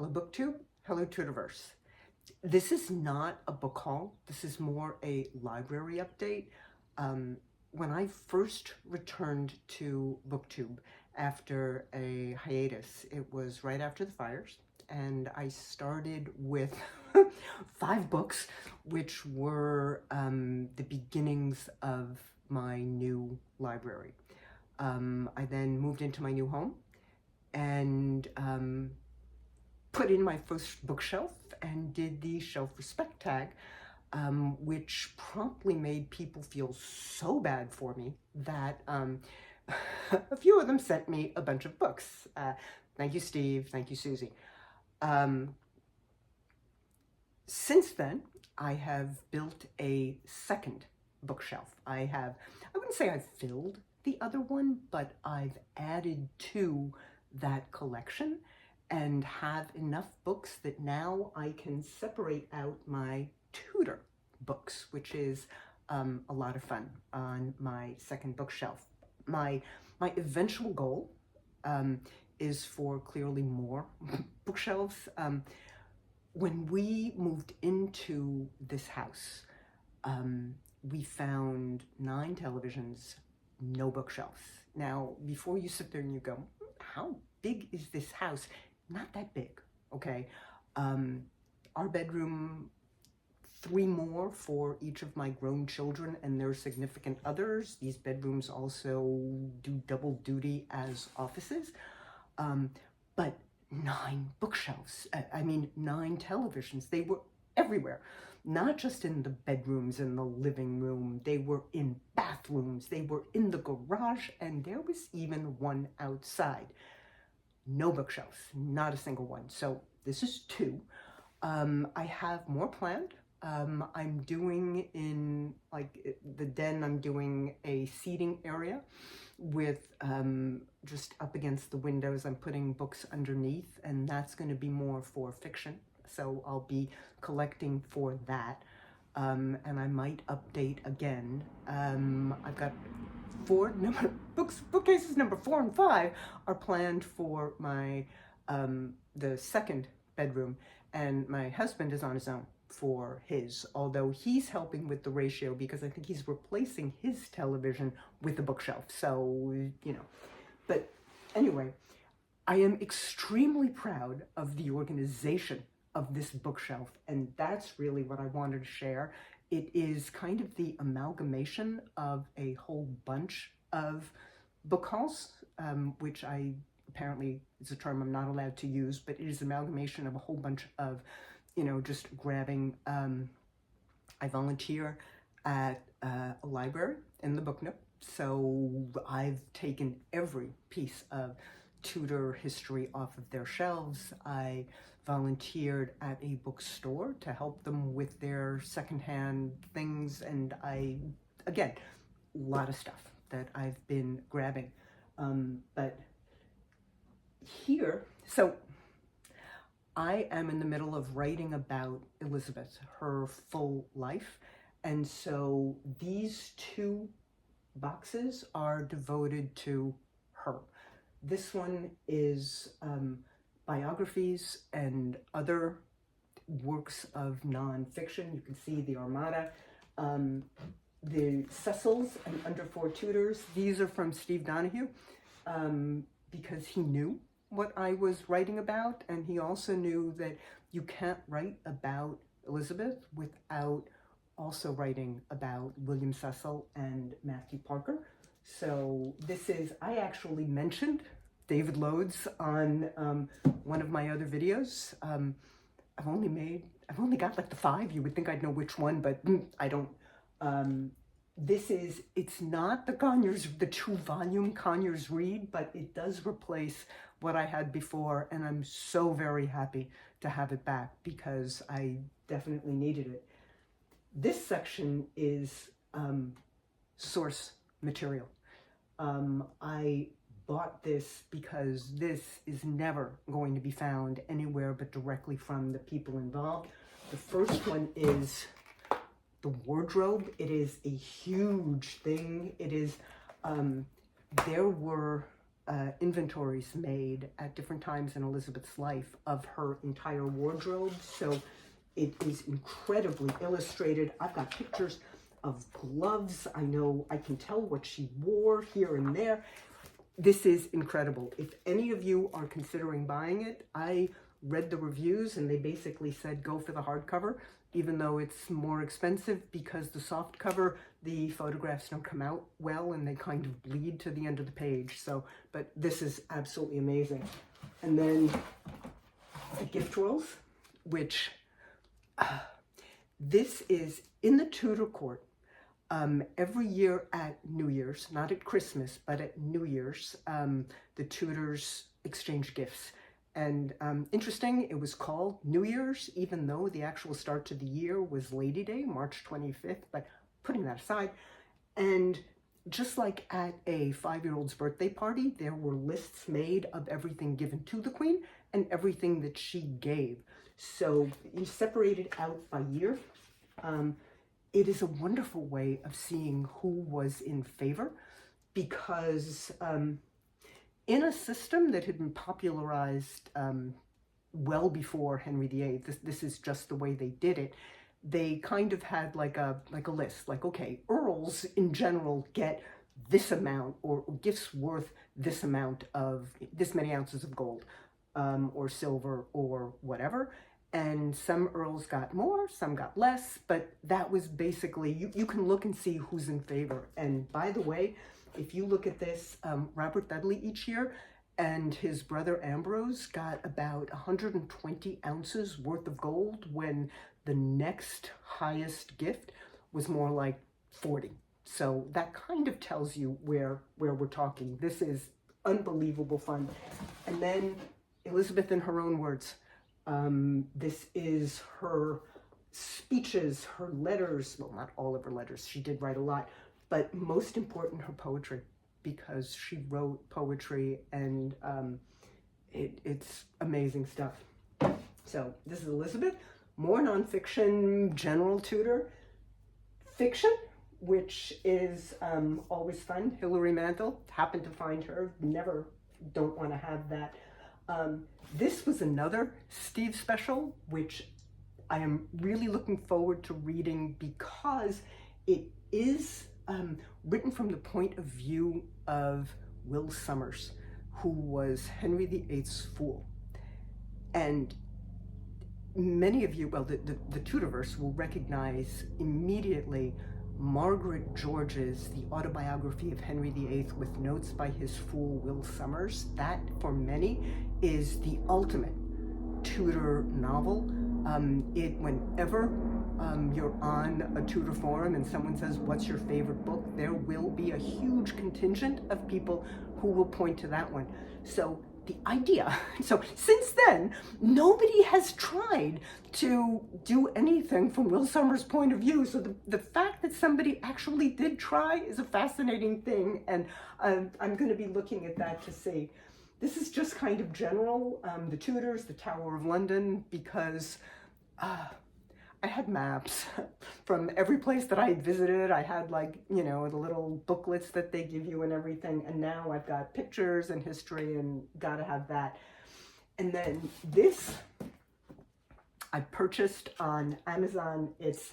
Hello BookTube, hello Tudorverse. This is not a book haul, this is more a library update. When I first returned to BookTube after a hiatus, it was right after the fires, and I started with 5 books, which were the beginnings of my new library. I then moved into my new home and put in my first bookshelf and did the shelf respect tag, which promptly made people feel so bad for me that a few of them sent me a bunch of books. Thank you, Steve. Thank you, Susie. Since then, I have built a second bookshelf. I wouldn't say I've filled the other one, but I've added to that collection and have enough books that now I can separate out my Tudor books, which is a lot of fun on my second bookshelf. My eventual goal is for clearly more bookshelves. When we moved into this house, we found 9 televisions, no bookshelves. Now, before you sit there and you go, how big is this house? Not that big, okay? Our bedroom, 3 more for each of my grown children and their significant others. These bedrooms also do double duty as offices. But 9 bookshelves, 9 televisions. They were everywhere, not just in the bedrooms and the living room. They were in bathrooms, they were in the garage, and there was even one outside. No bookshelves, not a single one. So this is 2. I have more planned. I'm doing in the den, I'm doing a seating area with just up against the windows. I'm putting books underneath, and that's going to be more for fiction. So I'll be collecting for that. And I might update again. I've got 4 bookcases number 4 and 5 are planned for my the second bedroom, and my husband is on his own for his, although he's helping with the ratio because I think he's replacing his television with a bookshelf. So, you know, but anyway, I am extremely proud of the organization of this bookshelf, and that's really what I wanted to share. It is kind of the amalgamation of a whole bunch of book hauls, which apparently is a term I'm not allowed to use, but it is amalgamation of a whole bunch of, just grabbing. I volunteer at a library in the Book Nook, so I've taken every piece of Tudor history off of their shelves. I volunteered at a bookstore to help them with their secondhand things, and again, a lot of stuff that I've been grabbing. But here, so I am in the middle of writing about Elizabeth, her full life, and so these 2 boxes are devoted to her. This one is biographies and other works of nonfiction. You can see the Armada, the Cecils and Under 4 Tudors. These are from Steve Donahue because he knew what I was writing about, and he also knew that you can't write about Elizabeth without also writing about William Cecil and Matthew Parker. So this is, I actually mentioned David Loades on one of my other videos. I've only got like the 5. You would think I'd know which one, but I don't. It's not the 2-volume Conyers Read, but it does replace what I had before, and I'm so very happy to have it back because I definitely needed it. This section is source material. I bought this because this is never going to be found anywhere but directly from the people involved. The first one is the wardrobe. It is a huge thing. It is, there were inventories made at different times in Elizabeth's life of her entire wardrobe. So it is incredibly illustrated. I've got pictures of gloves. I know I can tell what she wore here and there. This is incredible. If any of you are considering buying it, I read the reviews and they basically said go for the hardcover, even though it's more expensive, because the soft cover, the photographs don't come out well and they kind of bleed to the end of the page. So, but this is absolutely amazing. And then the gift rolls, which this is in the Tudor court. Every year at New Year's, not at Christmas, but at New Year's, the Tudors exchange gifts. And interesting, it was called New Year's, even though the actual start to the year was Lady Day, March 25th, but putting that aside. And just like at a 5-year-old's birthday party, there were lists made of everything given to the Queen and everything that she gave. So you separate it out by year. It is a wonderful way of seeing who was in favor, because in a system that had been popularized well before Henry VIII, this is just the way they did it, they kind of had like a list, like, okay, earls in general get this amount, or gifts worth this amount of, this many ounces of gold or silver or whatever. And some earls got more, some got less, but that was basically, you can look and see who's in favor. And by the way, if you look at this, Robert Dudley each year and his brother Ambrose got about 120 ounces worth of gold, when the next highest gift was more like 40. So that kind of tells you where we're talking. This is unbelievable fun. And then Elizabeth, in her own words, this is her speeches, her letters, well, not all of her letters, she did write a lot, but most important, her poetry, because she wrote poetry, and it's amazing stuff. So this is Elizabeth. More nonfiction, general Tudor. Fiction, which is always fun. Hilary Mantel, happened to find her, never don't want to have that. This was another Steve special, which I am really looking forward to reading, because it is written from the point of view of Will Sommers, who was Henry VIII's fool. And many of you, well, the Tudorverse will recognize immediately Margaret George's The Autobiography of Henry VIII with notes by his fool Will Sommers. That, for many, is the ultimate Tudor novel. Whenever you're on a Tudor forum and someone says, what's your favorite book, there will be a huge contingent of people who will point to that one. So the idea, so since then, nobody has tried to do anything from Will Sommers' point of view. So the fact that somebody actually did try is a fascinating thing, and I'm going to be looking at that to see. This is just kind of general, the Tudors, the Tower of London, because I had maps from every place that I had visited. I had, like, you know, the little booklets that they give you and everything. And now I've got pictures and history, and gotta have that. And then this I purchased on Amazon. It's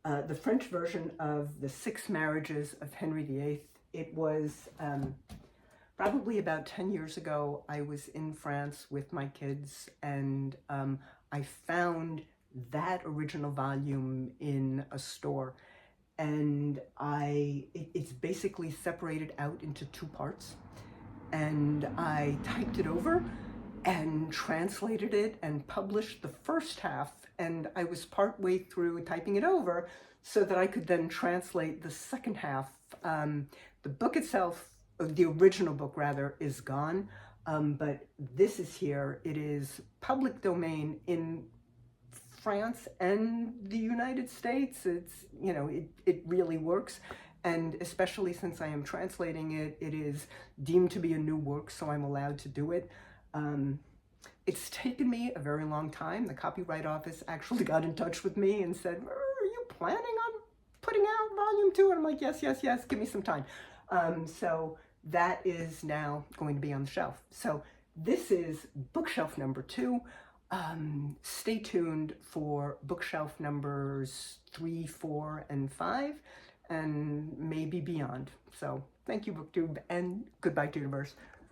the French version of The 6 Marriages of Henry VIII. It was probably about 10 years ago. I was in France with my kids, and I found that original volume in a store, and it's basically separated out into 2 parts, and I typed it over and translated it and published the first half, and I was partway through typing it over so that I could then translate the second half. The book itself, the original book rather, is gone, but this is here. It is public domain in France and the United States. It's, you know, it really works. And especially since I am translating it, it is deemed to be a new work, so I'm allowed to do it. It's taken me a very long time. The Copyright Office actually got in touch with me and said, are you planning on putting out volume 2? And I'm like, yes, give me some time. So that is now going to be on the shelf. So this is bookshelf number 2. Stay tuned for bookshelf numbers 3, 4, and 5, and maybe beyond. So thank you, BookTube, and goodbye, Tudors.